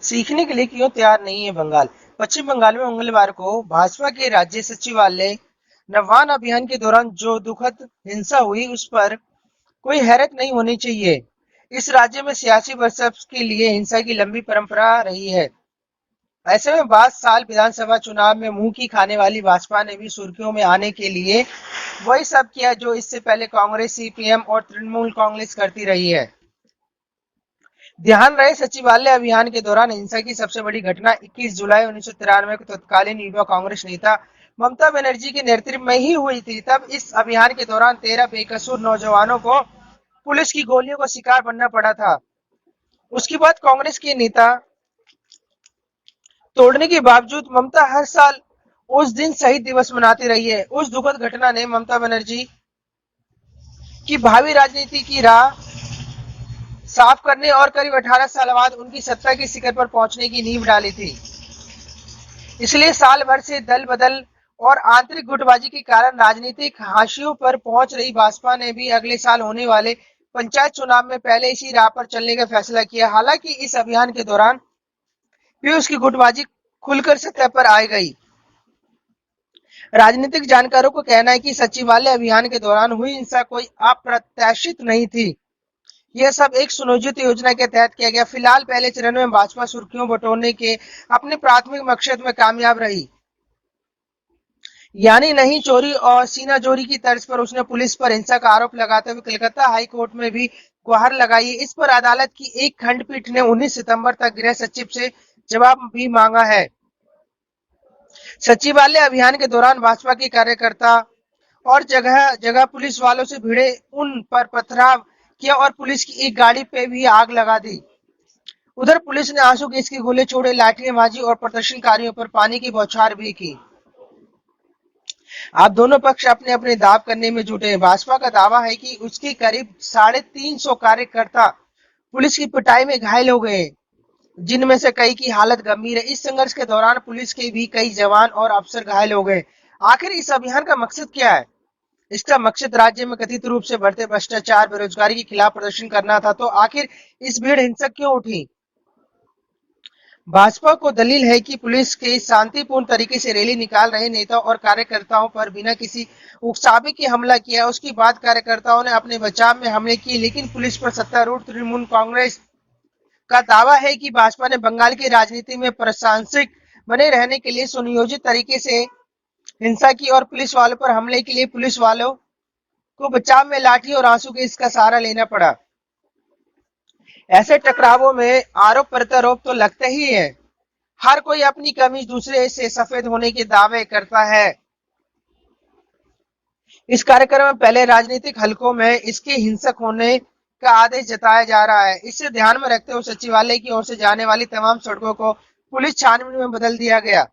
सीखने के लिए क्यों तैयार नहीं है बंगाल? पश्चिम बंगाल में मंगलवार को भाजपा के राज्य सचिवालय नवान्न अभियान के दौरान जो दुखद हिंसा हुई उस पर कोई हैरत नहीं होनी चाहिए। इस राज्य में सियासी वर्चस्व के लिए हिंसा की लंबी परंपरा रही है। ऐसे में 22 साल विधानसभा चुनाव में मुंह की खाने वाली भाजपा ने भी सुर्खियों में आने के लिए वही सब किया जो इससे पहले कांग्रेस, सीपीएम और तृणमूल कांग्रेस करती रही है। ध्यान रहे, सचिवालय अभियान के दौरान हिंसा की सबसे बड़ी घटना 21 जुलाई 1993 को तत्कालीन युवा कांग्रेस नेता ममता बनर्जी के नेतृत्व में ही हुई थी। तब इस अभियान के दौरान 13 बेकसूर नौजवानों को पुलिस की गोलियों का शिकार बनना पड़ा था। उसके बाद कांग्रेस के नेता तोड़ने के बावजूद ममता हर साल उस दिन शहीद दिवस मनाती रही है। उस दुखद घटना ने ममता बनर्जी की भावी राजनीति की राह साफ करने और करीब 18 साल बाद उनकी सत्ता के शिखर पर पहुंचने की नींव डाली थी। इसलिए साल भर से दल बदल और आंतरिक गुटबाजी के कारण राजनीतिक हाशियों पर पहुंच रही भाजपा ने भी अगले साल होने वाले पंचायत चुनाव में पहले इसी राह पर चलने का फैसला किया। हालांकि इस अभियान के दौरान भी उसकी गुटबाजी खुलकर सतह पर आ गई। राजनीतिक जानकारों को कहना है कि सचिवालय अभियान के दौरान हुई हिंसा कोई अप्रत्याशित नहीं थी। यह सब एक सुनियोजित योजना के तहत किया गया। फिलहाल पहले चरण में भाजपा सुर्खियों बटोरने के अपने प्राथमिक मकसद में कामयाब रही, यानी नहीं चोरी और सीना चोरी की तर्ज पर उसने पुलिस पर हिंसा का आरोप लगाते हुए कलकत्ता हाई कोर्ट में भी गुहार लगाई। इस पर अदालत की एक खंडपीठ ने 19 सितंबर तक गृह सचिव से जवाब भी मांगा है। सचिवालय अभियान के दौरान भाजपा के कार्यकर्ता और जगह जगह पुलिस वालों से भिड़े, उन पर पथराव किया और पुलिस की एक गाड़ी पे भी आग लगा दी। उधर पुलिस ने आंसू गैस के गोले छोड़े, लाठियां भाजी और प्रदर्शनकारियों पर पानी की बौछार भी की। अब दोनों पक्ष अपने अपने दाव करने में जुटे हैं। भाजपा का दावा है कि उसके करीब 350 कार्यकर्ता पुलिस की पिटाई में घायल हो गए, जिनमें से कई की हालत गंभीर है। इस संघर्ष के दौरान पुलिस के भी कई जवान और अफसर घायल हो गए। आखिर इस अभियान का मकसद क्या है? इसका मकसद राज्य में कथित रूप से बढ़ते भ्रष्टाचार, बेरोजगारी के खिलाफ प्रदर्शन करना था। तो आखिर इस भीड़ हिंसक क्यों उठी? भाजपा को दलील है कि पुलिस के शांतिपूर्ण तरीके से रैली निकाल रहे नेताओं और कार्यकर्ताओं पर बिना किसी उकसावे के हमला किया। उसके बाद कार्यकर्ताओं ने अपने बचाव में हमले किए, लेकिन पुलिस पर सत्तारूढ़ तृणमूल कांग्रेस का दावा है कि भाजपा ने बंगाल की राजनीति में प्रासंगिक बने रहने के लिए सुनियोजित तरीके से हिंसा की और पुलिस वालों पर हमले के लिए पुलिस वालों को बचाव में लाठी और आंसू गैस का सहारा लेना पड़ा। ऐसे टकरावों में आरोप प्रत्यारोप तो लगते ही है। हर कोई अपनी कमीज दूसरे से सफेद होने के दावे करता है। इस कार्यक्रम में पहले राजनीतिक हलकों में इसके हिंसक होने का आदेश जताया जा रहा है। इसे ध्यान में रखते हुए सचिवालय की ओर से जाने वाली तमाम सड़कों को पुलिस छानबीन में बदल दिया गया।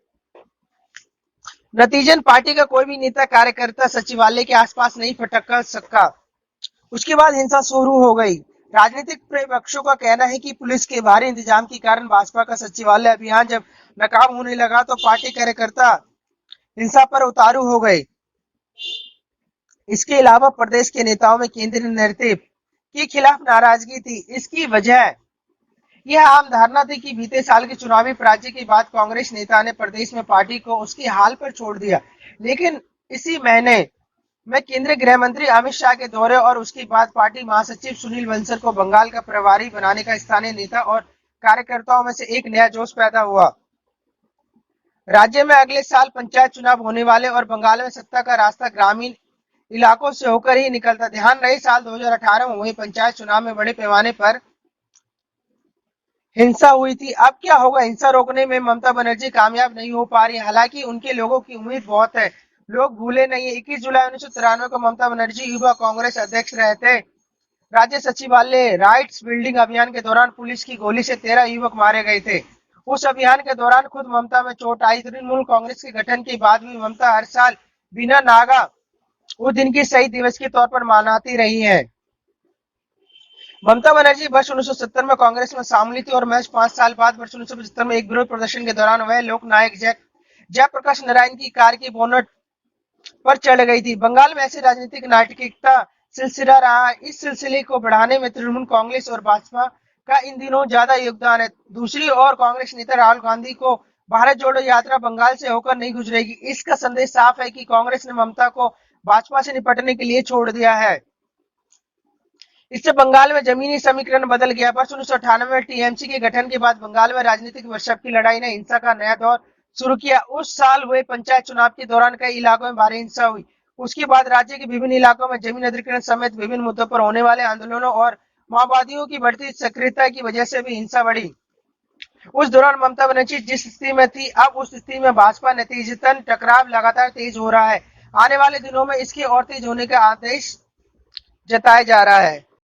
नतीजन पार्टी का कोई भी नेता कार्यकर्ता सचिवालय के आसपास नहीं फटक सका। उसके बाद हिंसा शुरू हो गई। राजनीतिक पक्षों का कहना है कि पुलिस के भारी इंतजाम के कारण भाजपा का सचिवालय अभियान जब नाकाम होने लगा तो पार्टी कार्यकर्ता हिंसा पर उतारू हो गए। इसके अलावा प्रदेश के नेताओं में केंद्रीय नेतृत्व के खिलाफ नाराजगी थी। इसकी वजह यह आम धारणा थी कि बीते साल के चुनावी पराजय के बाद कांग्रेस नेता ने प्रदेश में पार्टी को उसके हाल पर छोड़ दिया। लेकिन इसी महीने में केंद्रीय गृह मंत्री अमित शाह के दौरे और उसके बाद पार्टी महासचिव सुनील बंसल को बंगाल का प्रभारी बनाने का स्थानीय नेता और कार्यकर्ताओं में से एक नया जोश पैदा हुआ। राज्य में अगले साल पंचायत चुनाव होने वाले और बंगाल में सत्ता का रास्ता ग्रामीण इलाकों से होकर ही निकलता। ध्यान रहे, साल 2018 में हुए पंचायत चुनाव में बड़े पैमाने पर हिंसा हुई थी। अब क्या होगा? हिंसा रोकने में ममता बनर्जी कामयाब नहीं हो पा रही। हालांकि उनके लोगों की उम्मीद बहुत है। लोग भूले नहीं है, 21 जुलाई 1993 को ममता बनर्जी युवा कांग्रेस अध्यक्ष रहे थे। राज्य सचिवालय राइट्स बिल्डिंग अभियान के दौरान पुलिस की गोली से 13 युवक मारे गए थे। उस अभियान के दौरान खुद ममता में चोट आई। तृणमूल कांग्रेस के गठन के बाद भी ममता हर साल बिना नागा उस दिन की शहीद दिवस के तौर पर मनाती रही है। ममता बनर्जी वर्ष 1970 में कांग्रेस में शामिल थी और महज 5 साल बाद वर्ष 1975 में एक विरोध प्रदर्शन के दौरान वह लोकनायक जयप्रकाश नारायण की कार की बोनट पर चढ़ गई थी। बंगाल में ऐसे राजनीतिक नाटकीयता सिलसिला रहा। इस सिलसिले को बढ़ाने में तृणमूल कांग्रेस और भाजपा का इन दिनों ज्यादा योगदान है। दूसरी ओर कांग्रेस नेता राहुल गांधी को भारत जोड़ो यात्रा बंगाल से होकर नहीं गुजरेगी। इसका संदेश साफ है कि कांग्रेस ने ममता को भाजपा से निपटने के लिए छोड़ दिया है। इससे बंगाल में जमीनी समीकरण बदल गया। वर्ष 1998 में टीएमसी के गठन के बाद बंगाल में राजनीतिक वर्षभ की लड़ाई ने हिंसा का नया दौर शुरू किया। उस साल हुए पंचायत चुनाव के दौरान कई इलाकों में भारी हिंसा हुई। उसके बाद राज्य के विभिन्न इलाकों में जमीन अधिग्रहण समेत विभिन्न मुद्दों पर होने वाले आंदोलनों और माओवादियों की बढ़ती सक्रियता की वजह से भी हिंसा बढ़ी। उस दौरान ममता बनर्जी जिस स्थिति में थी, अब उस स्थिति में भाजपा नतीजतन टकराव लगातार तेज हो रहा है। आने वाले दिनों में इसके और तेज होने का आदेश जताया जा रहा है।